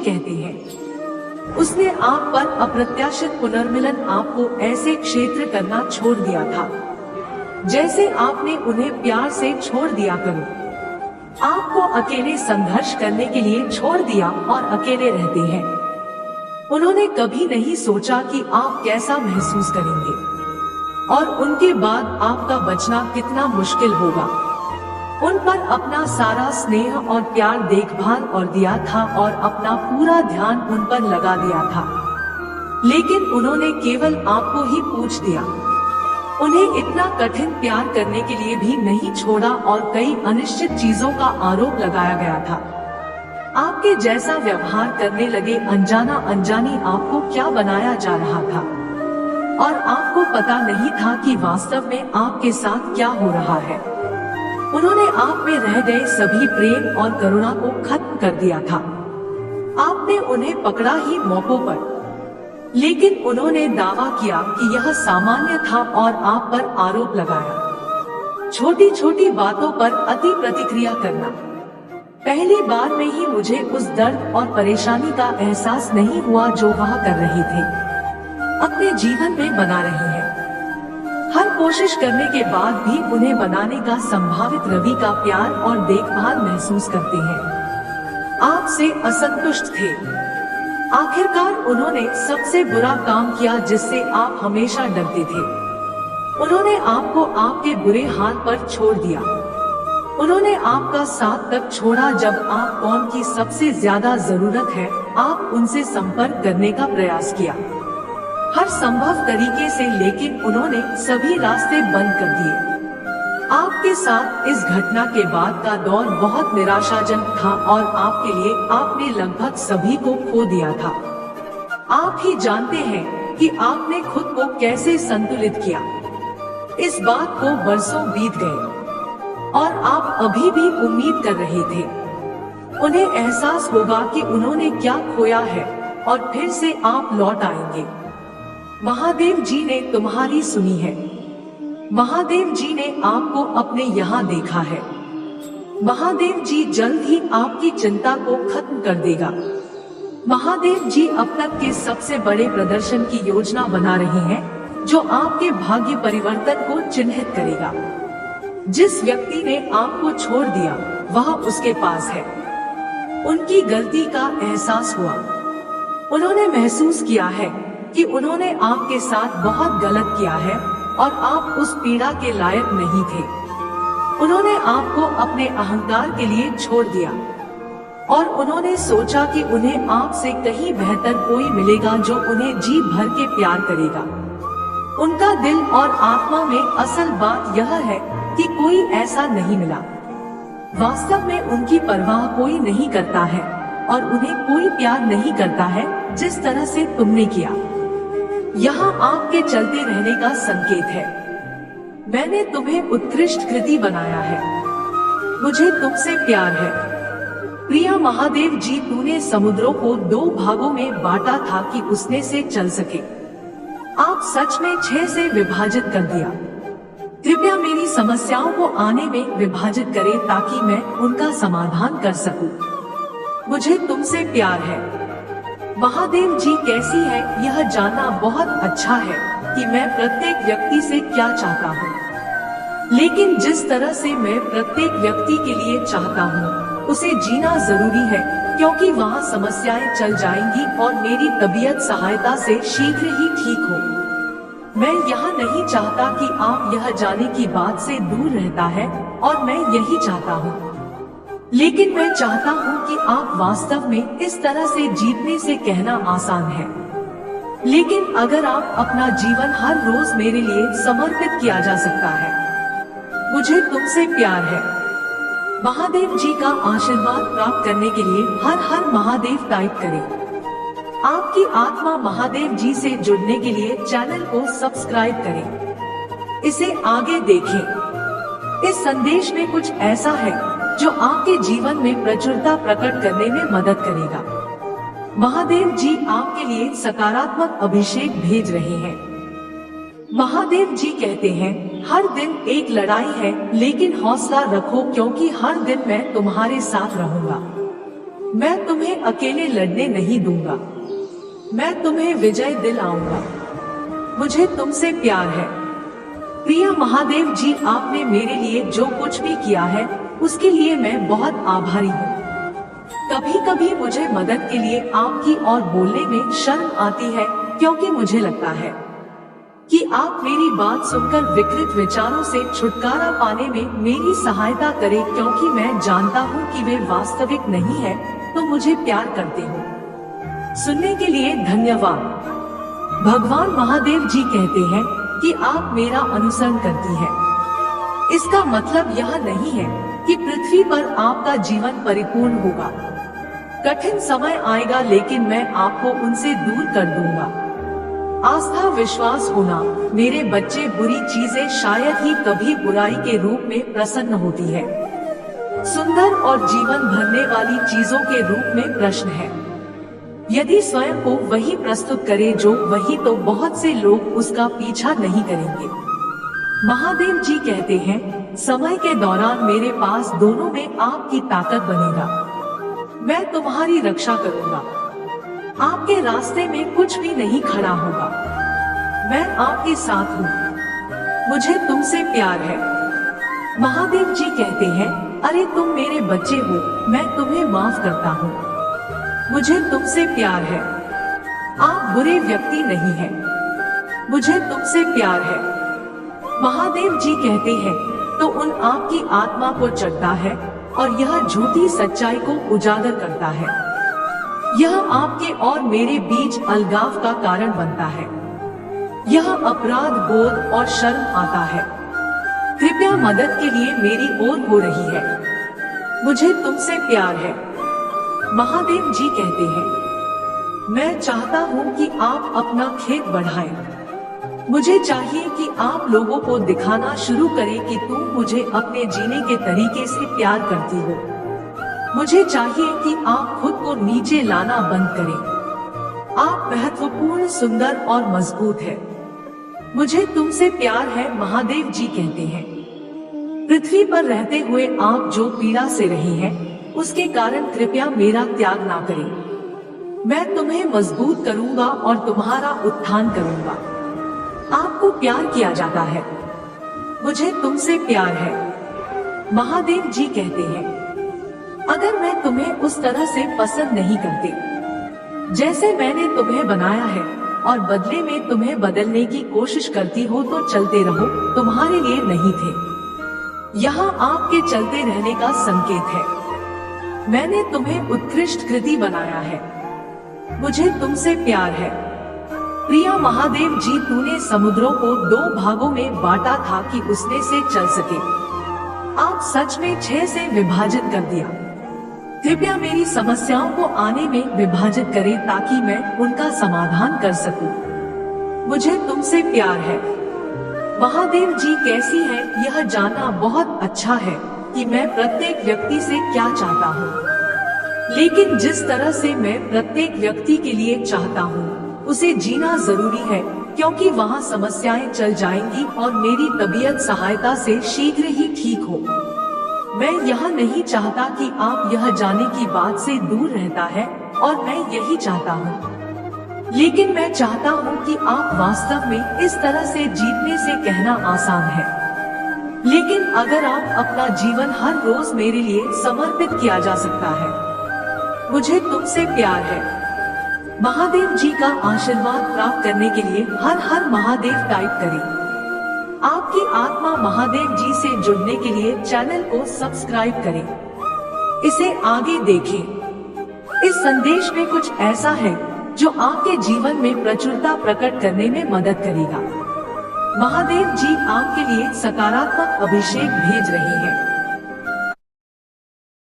कहते हैं। उसने आप पर अप्रत्याशित पुनर्मिलन आपको ऐसे क्षेत्र करना छोड़ दिया था जैसे आपने उन्हें प्यार से छोड़ दिया करो। आपको अकेले संघर्ष करने के लिए छोड़ दिया और अकेले रहते हैं। उन्होंने कभी नहीं सोचा कि आप कैसा महसूस करेंगे और उनके बाद आपका बचना कितना मुश्किल होगा। उन पर अपना सारा स्नेह और प्यार देखभाल और दिया था और अपना पूरा ध्यान उन पर लगा दिया था, लेकिन उन्होंने केवल आपको ही पूछ दिया। उन्हें इतना कठिन प्यार करने के लिए भी नहीं छोड़ा और कई अनिश्चित चीजों का आरोप लगाया गया था। आपके जैसा व्यवहार करने लगे, अनजाना अनजानी आपको क्या बनाया जा रहा था और आपको पता नहीं था कि वास्तव में आपके साथ क्या हो रहा है। उन्होंने आप में रह गए सभी प्रेम और करुणा को खत्म कर दिया था। आपने उन्हें पकड़ा ही मौकों पर, लेकिन उन्होंने दावा किया कि यह सामान्य था और आप पर आरोप लगाया। छोटी छोटी बातों पर अति प्रतिक्रिया करना। पहली बार में ही मुझे उस दर्द और परेशानी का एहसास नहीं हुआ जो वह कर रहे थे, अपने जीवन में बना रही है। हर कोशिश करने के बाद भी उन्हें बनाने का संभावित रवि का प्यार और देखभाल महसूस करते हैं। आपसे असंतुष्ट थे। आखिरकार उन्होंने सबसे बुरा काम किया जिससे आप हमेशा डरते थे। उन्होंने आपको आपके बुरे हाल पर छोड़ दिया। उन्होंने आपका साथ तक छोड़ा जब आप कौन की सबसे ज्यादा जरूरत है। आप उनसे संपर्क करने का प्रयास किया हर संभव तरीके से, लेकिन उन्होंने सभी रास्ते बंद कर दिए। आपके साथ इस घटना के बाद का दौर बहुत निराशाजनक था और आपके लिए आपने लगभग सभी को खो दिया था। आप ही जानते हैं कि आपने खुद को कैसे संतुलित किया। इस बात को बरसों बीत गए और आप अभी भी उम्मीद कर रहे थे। उन्हें एहसास होगा कि उन्होंने क्या खोया है और फिर से आप लौट आएंगे। महादेव जी ने तुम्हारी सुनी है। महादेव जी ने आपको अपने यहाँ देखा है। महादेव जी जल्द ही आपकी चिंता को खत्म कर देगा। महादेव जी अब तक के सबसे बड़े प्रदर्शन की योजना बना रहे हैं जो आपके भाग्य परिवर्तन को चिन्हित करेगा। जिस व्यक्ति ने आपको छोड़ दिया वह उसके पास है। उनकी गलती का एहसास हुआ। उन्होंने महसूस किया है कि उन्होंने आपके साथ बहुत गलत किया है और आप उस पीड़ा के लायक नहीं थे। उन्होंने आपको अपने अहंकार के लिए छोड़ दिया और उन्होंने सोचा कि उन्हें आपसे कहीं बेहतर कोई मिलेगा जो उन्हें जी भर के प्यार करेगा। उनका दिल और आत्मा में असल बात यह है कि कोई ऐसा नहीं मिला। वास्तव में उनकी परवाह कोई नहीं करता है और उन्हें कोई प्यार नहीं करता है जिस तरह से तुमने किया। यहाँ आपके चलते रहने का संकेत है। मैंने तुम्हें उत्कृष्ट कृति बनाया है। मुझे तुमसे प्यार है। प्रिया महादेव जी, तूने समुद्रों को 2 भागों में बांटा था कि उसने से चल सके। आप सच में 6 से विभाजित कर दिया। कृपया मेरी समस्याओं को आने में विभाजित करें ताकि मैं उनका समाधान कर सकूं। मुझे तुमसे प्यार है। महादेव जी कैसी है यह जानना बहुत अच्छा है कि मैं प्रत्येक व्यक्ति से क्या चाहता हूँ, लेकिन जिस तरह से मैं प्रत्येक व्यक्ति के लिए चाहता हूँ उसे जीना जरूरी है, क्योंकि वहाँ समस्याएं चल जाएंगी और मेरी तबीयत सहायता से शीघ्र ही ठीक हो। मैं यहाँ नहीं चाहता कि आप यह जाने की बात से दूर रहता है और मैं यही चाहता हूँ, लेकिन मैं चाहता हूँ कि आप वास्तव में इस तरह से जीतने से कहना आसान है, लेकिन अगर आप अपना जीवन हर रोज मेरे लिए समर्पित किया जा सकता है। मुझे तुमसे प्यार है। महादेव जी का आशीर्वाद प्राप्त करने के लिए हर हर महादेव टाइप करें। आपकी आत्मा महादेव जी से जुड़ने के लिए चैनल को सब्सक्राइब करें। इसे आगे देखें। इस संदेश में कुछ ऐसा है जो आपके जीवन में प्रचुरता प्रकट करने में मदद करेगा। महादेव जी आपके लिए सकारात्मक अभिषेक भेज रहे हैं। महादेव जी कहते हैं, हर दिन एक लड़ाई है, लेकिन हौसला रखो क्योंकि हर दिन मैं तुम्हारे साथ रहूंगा। मैं तुम्हें अकेले लड़ने नहीं दूंगा। मैं तुम्हें विजय दिलाऊंगा। मुझे तुमसे प्यार है। प्रिय महादेव जी, आपने मेरे लिए जो कुछ भी किया है उसके लिए मैं बहुत आभारी हूँ। कभी कभी मुझे मदद के लिए आपकी ओर बोलने में शर्म आती है, क्योंकि मुझे लगता है कि आप मेरी बात सुनकर विकृत विचारों से छुटकारा पाने में मेरी सहायता करें, क्योंकि मैं जानता हूँ कि वे वास्तविक नहीं है, तो मुझे प्यार करते हो। सुनने के लिए धन्यवाद। भगवान महादेव जी कहते हैं कि आप मेरा अनुसरण करती है। इसका मतलब यह नहीं है कि पृथ्वी पर आपका जीवन परिपूर्ण होगा। कठिन समय आएगा, लेकिन मैं आपको उनसे दूर कर दूंगा। आस्था विश्वास होना, मेरे बच्चे, बुरी चीजें शायद ही कभी बुराई के रूप में प्रसन्न होती है। सुंदर और जीवन भरने वाली चीजों के रूप में प्रश्न है। यदि स्वयं को वही प्रस्तुत करे जो वही, तो बहुत से लोग उसका पीछा नहीं करेंगे। महादेव जी कहते हैं, समय के दौरान मेरे पास दोनों में आपकी ताकत बनेगा। मैं तुम्हारी रक्षा करूंगा। आपके रास्ते में कुछ भी नहीं खड़ा होगा। मैं आपके साथ हूँ। मुझे तुमसे प्यार है। महादेव जी कहते हैं, अरे तुम मेरे बच्चे हो, मैं तुम्हें माफ करता हूँ। मुझे तुमसे प्यार है। आप बुरे व्यक्ति नहीं हैं। मुझे तुमसे प्यार है। महादेव जी कहते हैं, तो उन आपकी आत्मा को चढ़ता है और यह झूठी सच्चाई को उजागर करता है। यह आपके और मेरे बीच अलगाव का कारण बनता है। यह अपराध बोध और शर्म आता है। कृपया मदद के लिए मेरी ओर हो रही है। मुझे तुमसे प्यार है। महादेव जी कहते हैं, मैं चाहता हूँ कि आप अपना खेत बढ़ाएं। मुझे चाहिए कि आप लोगों को दिखाना शुरू करें कि तुम मुझे अपने जीने के तरीके से प्यार करती हो। मुझे चाहिए कि आप खुद को नीचे लाना बंद करें। आप महत्वपूर्ण, सुंदर और मजबूत है। मुझे तुमसे प्यार है। महादेव जी कहते हैं, पृथ्वी पर रहते हुए आप जो पीड़ा से रही हैं, उसके कारण कृपया मेरा त्याग ना करें। मैं तुम्हें मजबूत करूंगा और तुम्हारा उत्थान करूंगा। आपको प्यार किया जाता है। मुझे तुमसे प्यार है। महादेव जी कहते हैं, अगर मैं तुम्हें उस तरह से पसंद नहीं करती जैसे मैंने तुम्हें बनाया है और बदले में तुम्हें बदलने की कोशिश करती हो, तो चलते रहो, तुम्हारे लिए नहीं थे। यहाँ आपके चलते रहने का संकेत है। मैंने तुम्हें उत्कृष्ट कृति बनाया है। मुझे तुमसे प्यार है। प्रिय महादेव जी, तूने समुद्रों को 2 भागों में बांटा था कि उसमें से चल सके। आप सच में 6 से विभाजित कर दिया। कृपया मेरी समस्याओं को आने में विभाजित करें ताकि मैं उनका समाधान कर सकूं। मुझे तुमसे प्यार है। महादेव जी कैसी है, यह जानना बहुत अच्छा है कि मैं प्रत्येक व्यक्ति से क्या चाहता हूँ। लेकिन जिस तरह से मैं प्रत्येक व्यक्ति के लिए चाहता हूँ, उसे जीना जरूरी है, क्योंकि वहाँ समस्याएं चल जाएंगी और मेरी तबीयत सहायता से शीघ्र ही ठीक हो। मैं यह नहीं चाहता कि आप यह जाने की बात से दूर रहता है, और मैं यही चाहता हूँ। लेकिन मैं चाहता हूँ कि आप वास्तव में इस तरह से जीतने से कहना आसान है। लेकिन अगर आप अपना जीवन हर रोज मेरे लिए समर्पित किया जा सकता है। मुझे तुमसे प्यार है। महादेव जी का आशीर्वाद प्राप्त करने के लिए हर हर महादेव टाइप करें। आपकी आत्मा महादेव जी से जुड़ने के लिए चैनल को सब्सक्राइब करें। इसे आगे देखें। इस संदेश में कुछ ऐसा है जो आपके जीवन में प्रचुरता प्रकट करने में मदद करेगा। महादेव जी आपके लिए सकारात्मक अभिषेक भेज रहे हैं।